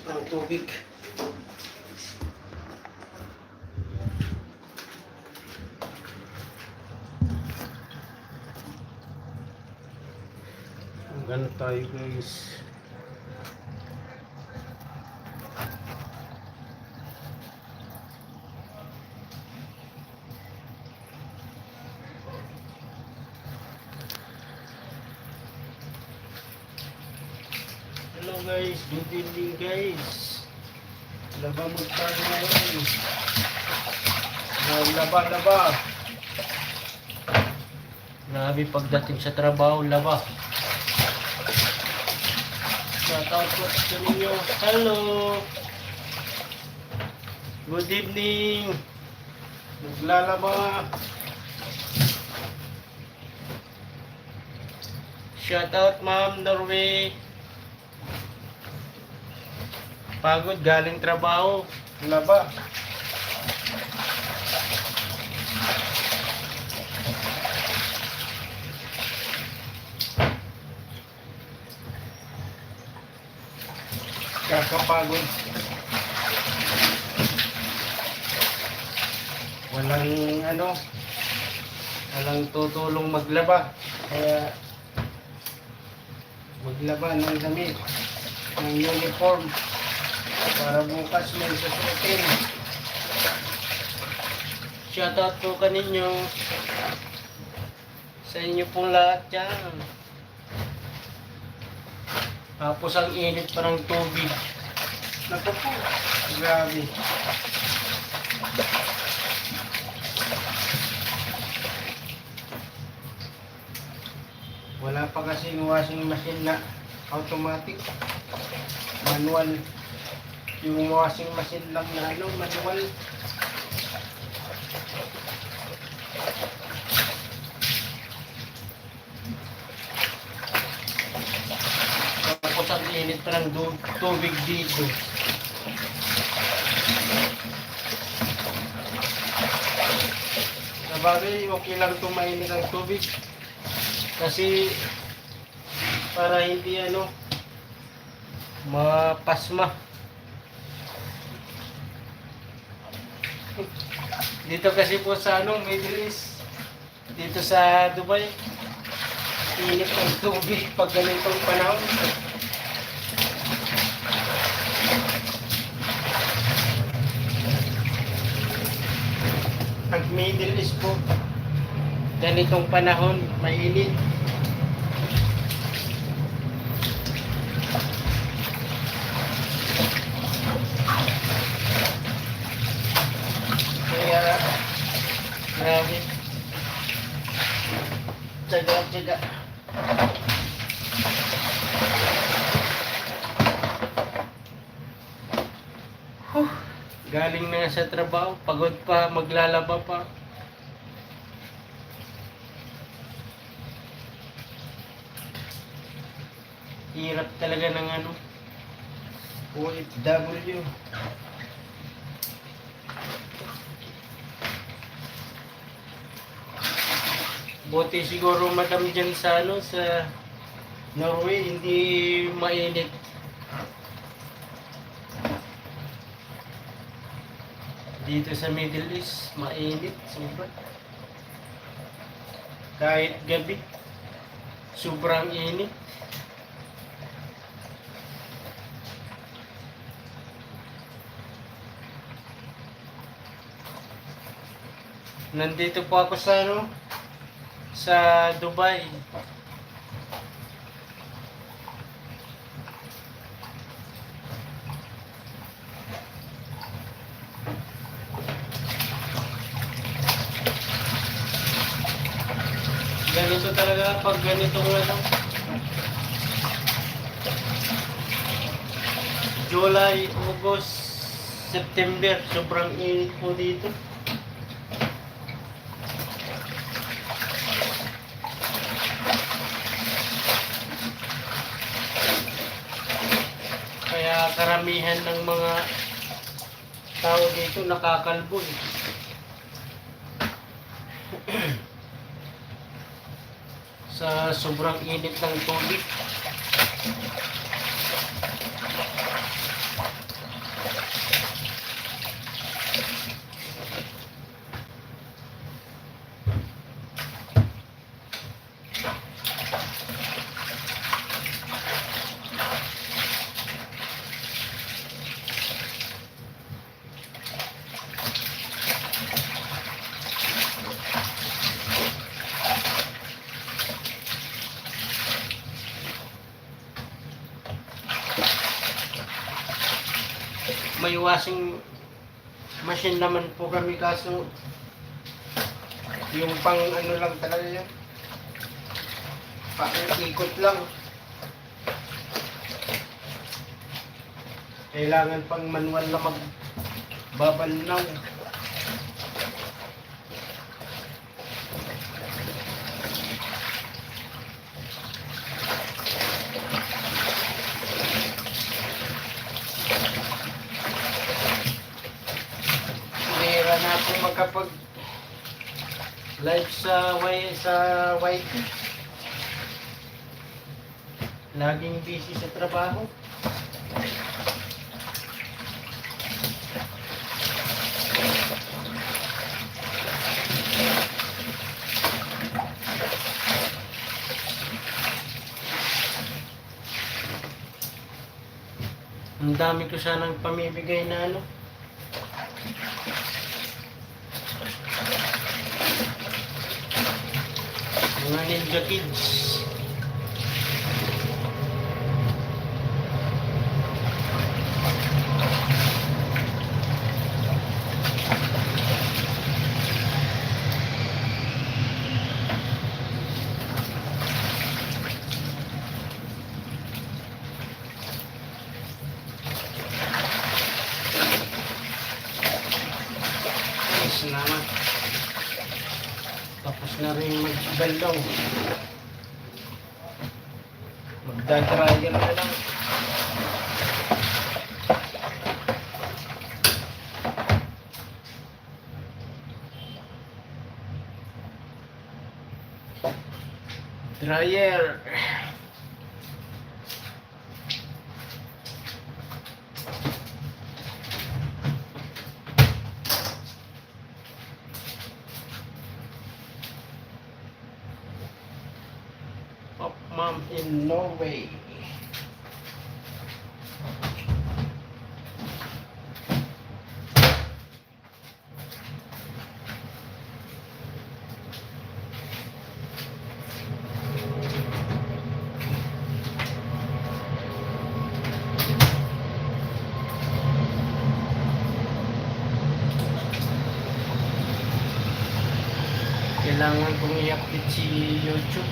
sobrang tubig. Hanggang tayo guys. Hello guys, good evening guys. Laba mo tayo ngayon. Laba. Grabe pagdating sa trabaho, laba. Shoutout po sa ninyo. Hello. Good evening. Naglalaba. Shoutout Ma'am Norway. Pagod galing trabaho, laba. Kakapagod. Walang tutulong maglaba. Kaya maglaba ng damit, ng uniform. Para bukas may susutin. Shoutout po kaninyo sa inyo pong lahat dyan. Tapos ang init pa ng tubig. Naku po, grabe. Wala pa kasing washing machine na automatic. Manual. Yung washing machine lang na manual. Tapos ang init pa ng tubig dito. Sabagay, okay lang tumainit ang tubig. Kasi para hindi mapasma. Dito kasi po sa Middle East, dito sa Dubai, init ang tubig pag ganitong panahon. Ang Middle East po, ganitong panahon, mainit. Grabe. Tiyaga. Galing na sa trabaho, pagod pa, maglalaba pa. Hirap talaga ng OFW. Buti siguro madam dyan sa sa Norway, hindi mainit. Dito sa Middle East, mainit. Sobra. Kahit gabi, sobrang init. Nandito po ako sa Dubai. Ganito talaga pag ganitong July, August, September, sobrang init po dito. Kaya karamihan ng mga tao dito nakakalbo. Sa sobrang init ng tubig. may washing machine naman po kami, kaso yung pang ano lang talaga yan, pang ikot lang, kailangan pang manual na magbabalnaw. Bihira na ako makapag live sa YT. Laging busy sa trabaho. Ang dami ko sanang pamibigay na ano. Mga Ninja Kids. Salamat. Tapos na rin magbalaw. Magdadryer na lang. Dryer. Mom in Norway. Kailangan kong i-update si YouTube.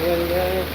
Ayan guys.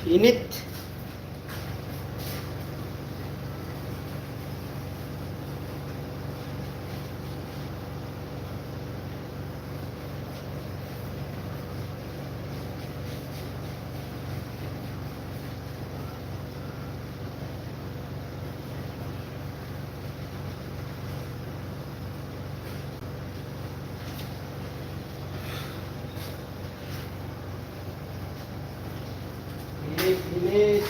Init. init, init.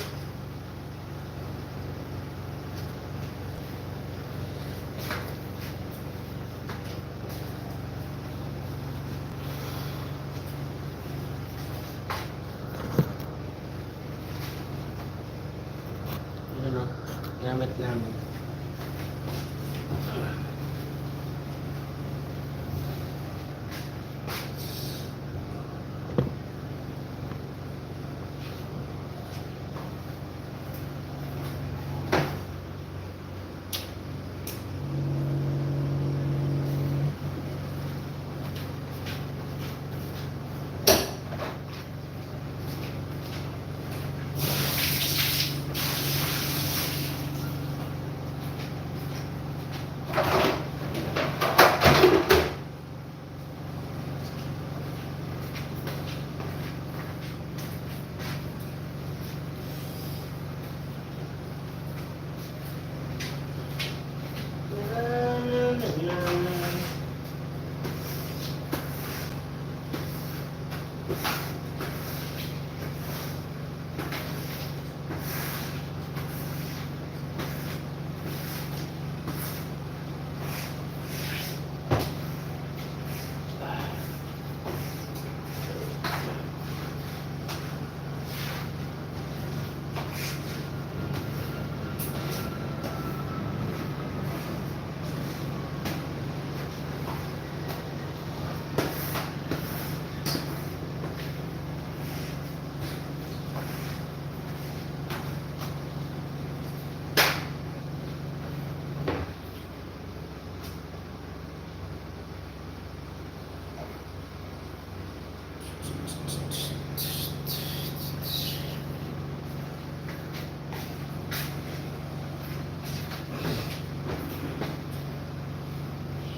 Yun o, gamit namin.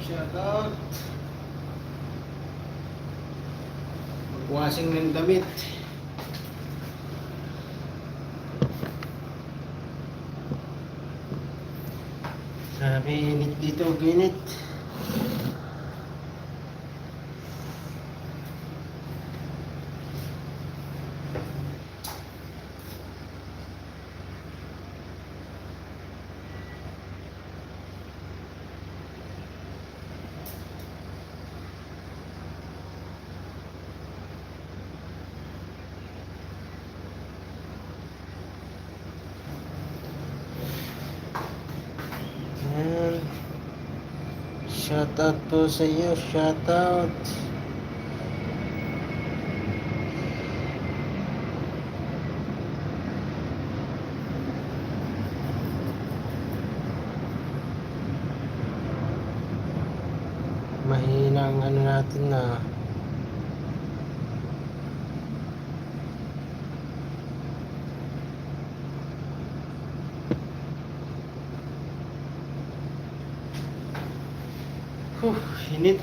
Shoutout. Magwasing ng damit. Sabi init dito, ginit. Ayan. Shoutout po sa iyo, shoutout. Mahina ang ano natin na init.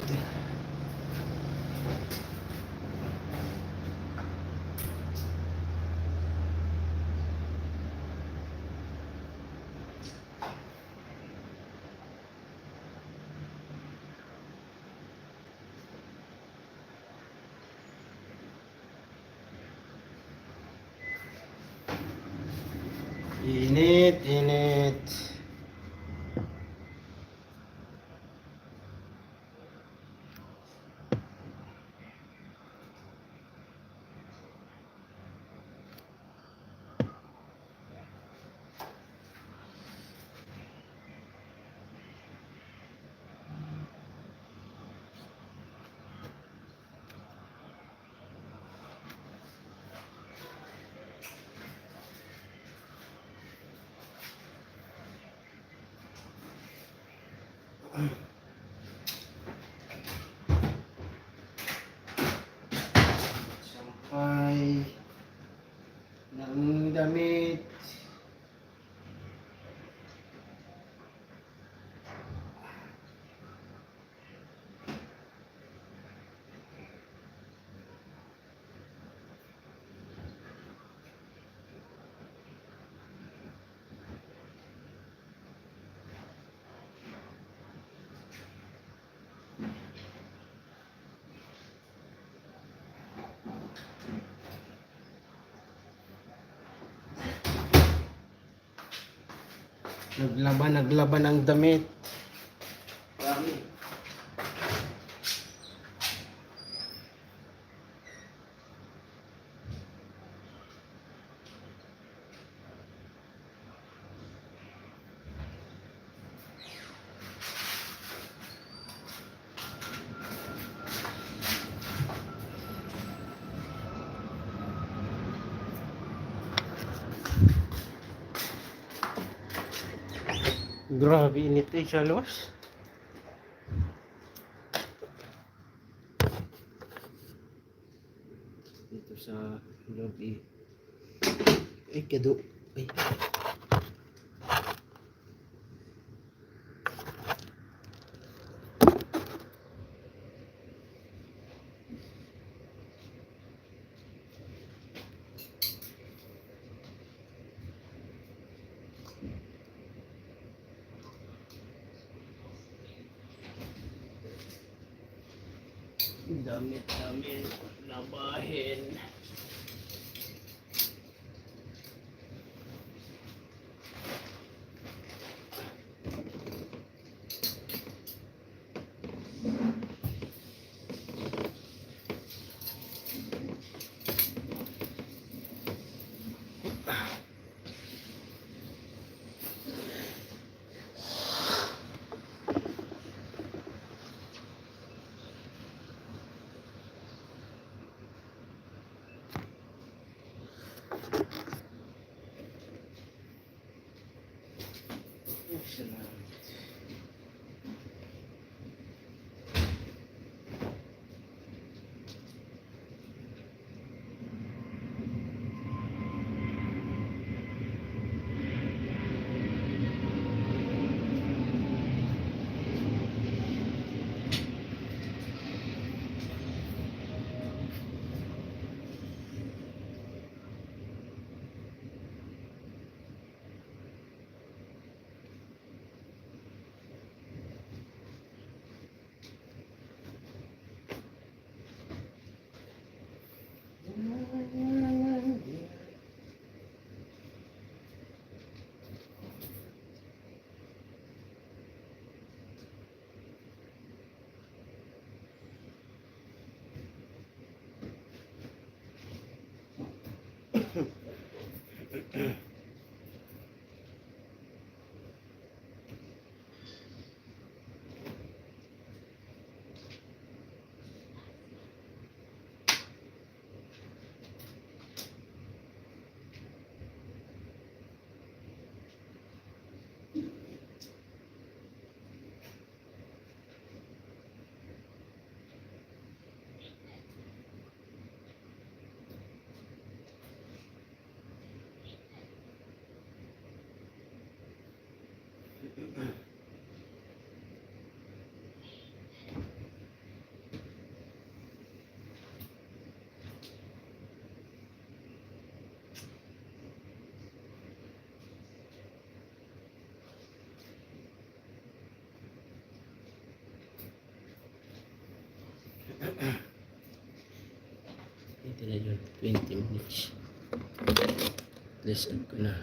Init, init. Sampay ng damit. Naglaban ang damit. Dami. Grabe init eh sa labas. Dito sa lobby. Ay, kado. Ay. Damit labahin. Salamat. Ito na yun, 20 minutes. Listen ko na.